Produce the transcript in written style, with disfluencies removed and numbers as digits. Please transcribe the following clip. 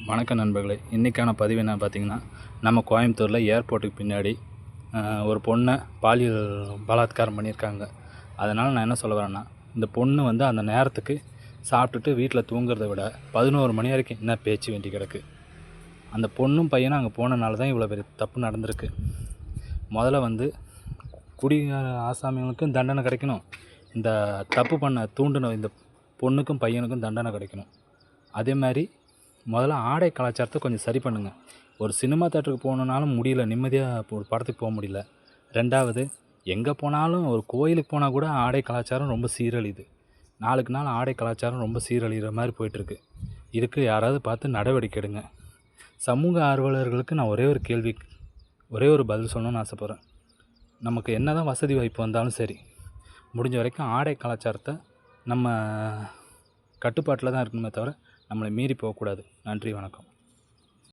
வணக்கம் நண்பர்களே. இன்றைக்கான பதிவு என்ன பார்த்தீங்கன்னா, நம்ம கோயம்புத்தூரில் ஏர்போர்ட்டுக்கு பின்னாடி ஒரு பொண்ணை பாலியல் பலாத்காரம் பண்ணியிருக்காங்க. அதனால் நான் என்ன சொல்ல வரேன்னா, இந்த பொண்ணு வந்து அந்த நேரத்துக்கு சாப்பிட்டுட்டு வீட்டில் தூங்குறத விட 11 மணி வரைக்கும் என்ன பேச்சு வேண்டி கிடக்கு. அந்த பொண்ணும் பையனும் அங்கே போனனால தான் இவ்வளோ பெரிய தப்பு நடந்திருக்கு. முதல்ல வந்து குடிகார ஆசாமிகளுக்கும் தண்டனை கிடைக்கணும், இந்த தப்பு பண்ண தூண்டின இந்த பொண்ணுக்கும் பையனுக்கும் தண்டனை கிடைக்கணும். அதே மாதிரி முதல்ல ஆடை கலாச்சாரத்தை கொஞ்சம் சரி பண்ணுங்கள். ஒரு சினிமா தேட்டருக்கு போகணுன்னாலும் முடியல, நிம்மதியாக ஒரு படத்துக்கு போக முடியல. ரெண்டாவது, எங்கே போனாலும் ஒரு கோயிலுக்கு போனால் கூட ஆடை கலாச்சாரம் ரொம்ப சீரழியுது. நாளுக்கு நாள் ஆடை கலாச்சாரம் ரொம்ப சீரழிகிற மாதிரி போயிட்டுருக்கு. இதுக்கு யாராவது பார்த்து நடவடிக்கை எடுங்க. சமூக ஆர்வலர்களுக்கு நான் ஒரே ஒரு பதில் சொல்லணும்னு ஆசைப்பட்றேன். நமக்கு என்ன தான் வசதி வாய்ப்பு வந்தாலும் சரி, முடிஞ்ச வரைக்கும் ஆடை கலாச்சாரத்தை நம்ம கட்டுப்பாட்டில் தான் இருக்கணுமே தவிர நம்மளை மீறி போகக்கூடாது. நன்றி, வணக்கம்.